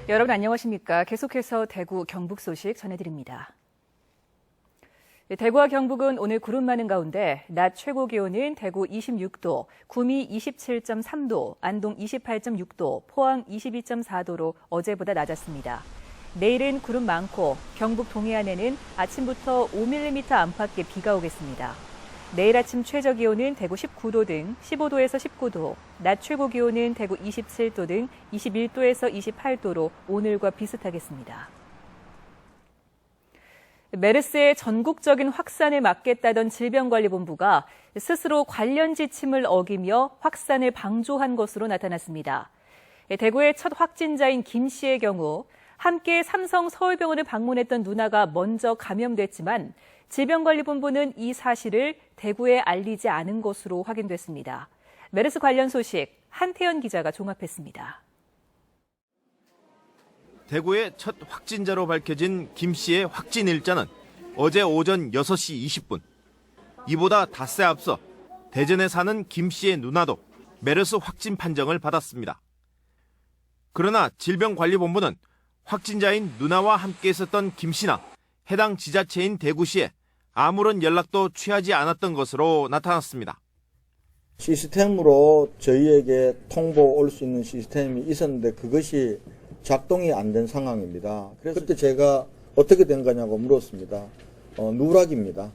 여러분 안녕하십니까? 계속해서 대구, 경북 소식 전해드립니다. 대구와 경북은 오늘 구름 많은 가운데 낮 최고 기온은 대구 26도, 구미 27.3도, 안동 28.6도, 포항 22.4도로 어제보다 낮았습니다. 내일은 구름 많고 경북 동해안에는 아침부터 5mm 안팎의 비가 오겠습니다. 내일 아침 최저 기온은 대구 19도 등 15도에서 19도, 낮 최고 기온은 대구 27도 등 21도에서 28도로 오늘과 비슷하겠습니다. 메르스의 전국적인 확산을 막겠다던 질병관리본부가 스스로 관련 지침을 어기며 확산을 방조한 것으로 나타났습니다. 대구의 첫 확진자인 김 씨의 경우 함께 삼성 서울병원을 방문했던 누나가 먼저 감염됐지만 질병관리본부는 이 사실을 대구에 알리지 않은 것으로 확인됐습니다. 메르스 관련 소식 한태연 기자가 종합했습니다. 대구의 첫 확진자로 밝혀진 김 씨의 확진 일자는 어제 오전 6시 20분. 이보다 닷새 앞서 대전에 사는 김 씨의 누나도 메르스 확진 판정을 받았습니다. 그러나 질병관리본부는 확진자인 누나와 함께 있었던 김 씨나 해당 지자체인 대구시에 아무런 연락도 취하지 않았던 것으로 나타났습니다. 시스템으로 저희에게 통보 올 수 있는 시스템이 있었는데 그것이 작동이 안 된 상황입니다. 그래서 그때 제가 어떻게 된 거냐고 물었습니다. 누락입니다.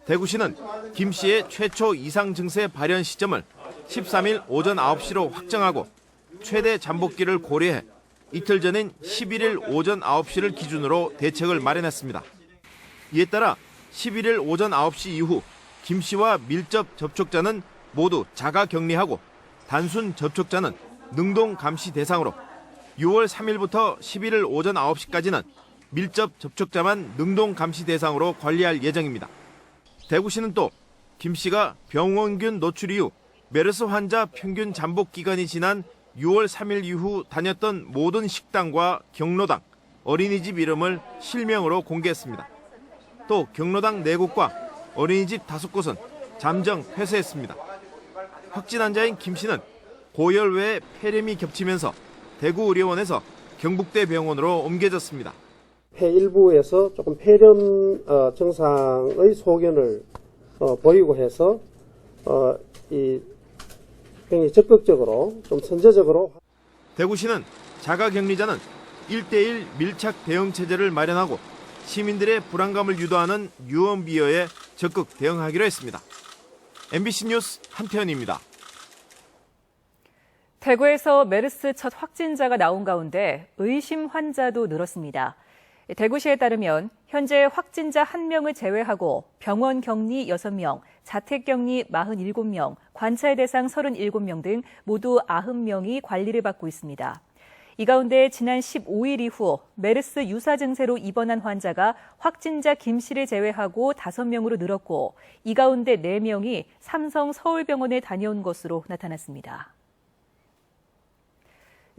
대구시는 김 씨의 최초 이상 증세 발현 시점을 13일 오전 9시로 확정하고 최대 잠복기를 고려해 이틀 전인 11일 오전 9시를 기준으로 대책을 마련했습니다. 이에 따라 11일 오전 9시 이후 김 씨와 밀접 접촉자는 모두 자가 격리하고 단순 접촉자는 능동 감시 대상으로 6월 3일부터 11일 오전 9시까지는 밀접 접촉자만 능동 감시 대상으로 관리할 예정입니다. 대구시는 또 김 씨가 병원균 노출 이후 메르스 환자 평균 잠복 기간이 지난 6월 3일 이후 다녔던 모든 식당과 경로당, 어린이집 이름을 실명으로 공개했습니다. 또 경로당 4곳과 어린이집 5곳은 잠정 폐쇄했습니다. 확진 환자인 김 씨는 고열 외에 폐렴이 겹치면서 대구의료원에서 경북대 병원으로 옮겨졌습니다. 폐 일부에서 조금 폐렴 증상의 소견을 보이고 해서 굉장히 적극적으로 좀 선제적으로 대구시는 자가격리자는 1대1 밀착 대응 체제를 마련하고 시민들의 불안감을 유도하는 유언비어에 적극 대응하기로 했습니다. MBC 뉴스 한태현입니다. 대구에서 메르스 첫 확진자가 나온 가운데 의심 환자도 늘었습니다. 대구시에 따르면 현재 확진자 1명을 제외하고 병원 격리 6명, 자택 격리 47명, 관찰 대상 37명 등 모두 90명이 관리를 받고 있습니다. 이 가운데 지난 15일 이후 메르스 유사 증세로 입원한 환자가 확진자 김 씨를 제외하고 5명으로 늘었고 이 가운데 4명이 삼성 서울병원에 다녀온 것으로 나타났습니다.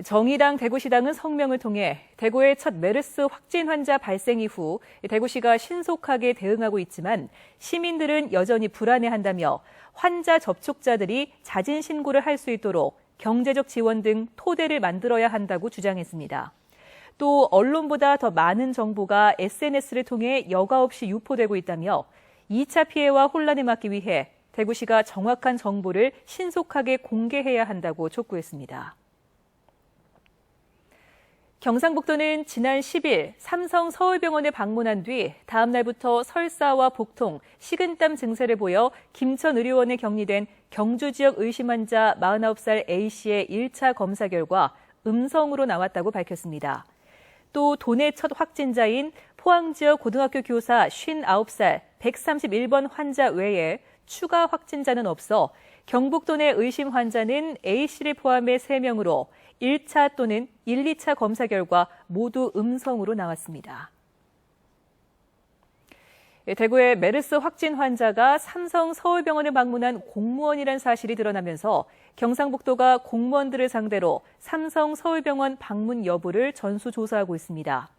정의당 대구시당은 성명을 통해 대구의 첫 메르스 확진 환자 발생 이후 대구시가 신속하게 대응하고 있지만 시민들은 여전히 불안해한다며 환자 접촉자들이 자진 신고를 할 수 있도록 경제적 지원 등 토대를 만들어야 한다고 주장했습니다. 또 언론보다 더 많은 정보가 SNS를 통해 여과 없이 유포되고 있다며 2차 피해와 혼란을 막기 위해 대구시가 정확한 정보를 신속하게 공개해야 한다고 촉구했습니다. 경상북도는 지난 10일 삼성 서울병원에 방문한 뒤 다음 날부터 설사와 복통, 식은땀 증세를 보여 김천의료원에 격리된 경주 지역 의심 환자 49살 A씨의 1차 검사 결과 음성으로 나왔다고 밝혔습니다. 또 도내 첫 확진자인 포항 지역 고등학교 교사 59살 131번 환자 외에 추가 확진자는 없어 경북도 내 의심 환자는 A씨를 포함해 3명으로 1차 또는 1, 2차 검사 결과 모두 음성으로 나왔습니다. 대구의 메르스 확진 환자가 삼성 서울병원을 방문한 공무원이란 사실이 드러나면서 경상북도가 공무원들을 상대로 삼성 서울병원 방문 여부를 전수조사하고 있습니다.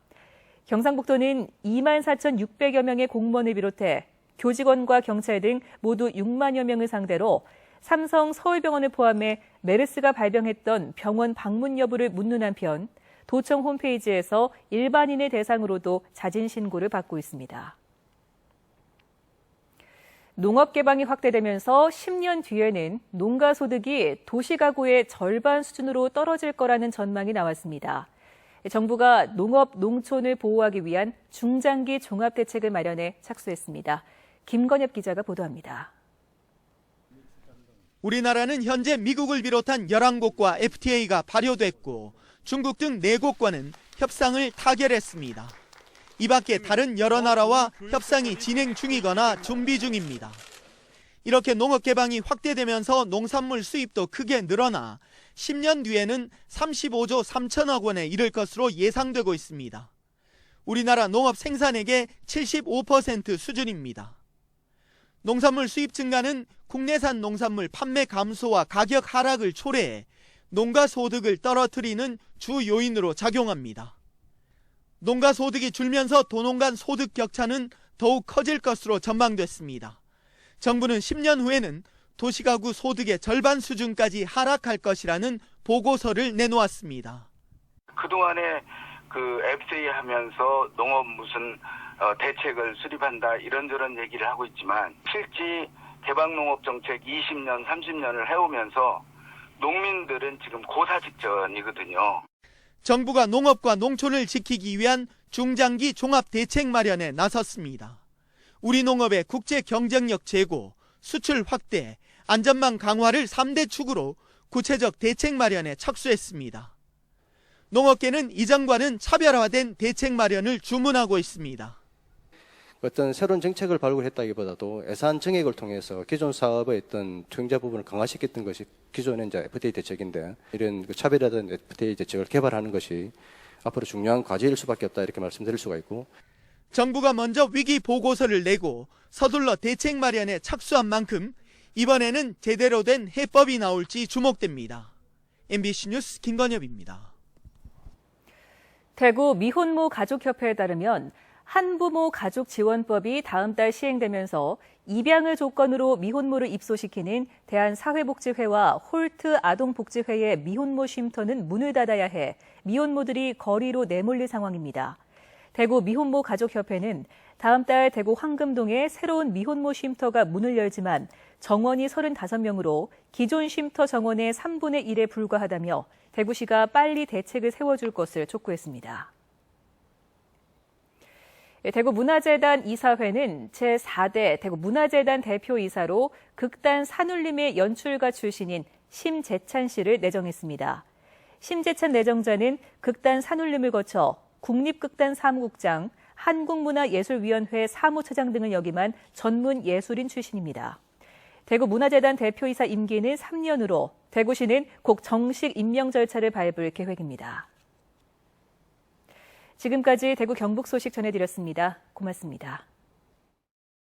경상북도는 24,600여 명의 공무원을 비롯해 교직원과 경찰 등 모두 6만여 명을 상대로 삼성 서울병원을 포함해 메르스가 발병했던 병원 방문 여부를 묻는 한편 도청 홈페이지에서 일반인을 대상으로도 자진 신고를 받고 있습니다. 농업 개방이 확대되면서 10년 뒤에는 농가 소득이 도시가구의 절반 수준으로 떨어질 거라는 전망이 나왔습니다. 정부가 농업, 농촌을 보호하기 위한 중장기 종합대책을 마련해 착수했습니다. 김건엽 기자가 보도합니다. 우리나라는 현재 미국을 비롯한 11곳과 FTA가 발효됐고 중국 등 4곳과는 협상을 타결했습니다. 이 밖에 다른 여러 나라와 협상이 진행 중이거나 준비 중입니다. 이렇게 농업 개방이 확대되면서 농산물 수입도 크게 늘어나 10년 뒤에는 35조 3천억 원에 이를 것으로 예상되고 있습니다. 우리나라 농업 생산액의 75% 수준입니다. 농산물 수입 증가는 국내산 농산물 판매 감소와 가격 하락을 초래해 농가 소득을 떨어뜨리는 주 요인으로 작용합니다. 농가 소득이 줄면서 도농 간 소득 격차는 더욱 커질 것으로 전망됐습니다. 정부는 10년 후에는 도시가구 소득의 절반 수준까지 하락할 것이라는 보고서를 내놓았습니다. 그동안에 FTA 하면서 농업 무슨 대책을 수립한다 이런저런 얘기를 하고 있지만 실제 개방농업 정책 20년, 30년을 해오면서 농민들은 지금 고사 직전이거든요. 정부가 농업과 농촌을 지키기 위한 중장기 종합대책 마련에 나섰습니다. 우리 농업의 국제 경쟁력 제고, 수출 확대, 안전망 강화를 3대 축으로 구체적 대책 마련에 착수했습니다. 농업계는 이전과는 차별화된 대책 마련을 주문하고 있습니다. 어떤 새로운 정책을 발굴했다기보다도 예산 증액을 통해서 기존 사업의 어떤 투영자 부분을 강화시켰던 것이 기존의 이제 FTA 대책인데 이런 차별화된 FTA 대책을 개발하는 것이 앞으로 중요한 과제일 수밖에 없다 이렇게 말씀드릴 수가 있고 정부가 먼저 위기 보고서를 내고 서둘러 대책 마련에 착수한 만큼 이번에는 제대로 된 해법이 나올지 주목됩니다. MBC 뉴스 김건엽입니다. 대구 미혼모 가족협회에 따르면 한부모 가족지원법이 다음 달 시행되면서 입양을 조건으로 미혼모를 입소시키는 대한사회복지회와 홀트 아동복지회의 미혼모 쉼터는 문을 닫아야 해 미혼모들이 거리로 내몰릴 상황입니다. 대구 미혼모 가족협회는 다음 달 대구 황금동에 새로운 미혼모 쉼터가 문을 열지만 정원이 35명으로 기존 쉼터 정원의 3분의 1에 불과하다며 대구시가 빨리 대책을 세워줄 것을 촉구했습니다. 대구문화재단 이사회는 제4대 대구문화재단 대표이사로 극단 산울림의 연출가 출신인 심재찬 씨를 내정했습니다. 심재찬 내정자는 극단 산울림을 거쳐 국립극단 사무국장, 한국문화예술위원회 사무처장 등을 역임한 전문 예술인 출신입니다. 대구문화재단 대표이사 임기는 3년으로 대구시는 곧 정식 임명 절차를 밟을 계획입니다. 지금까지 대구 경북 소식 전해드렸습니다. 고맙습니다.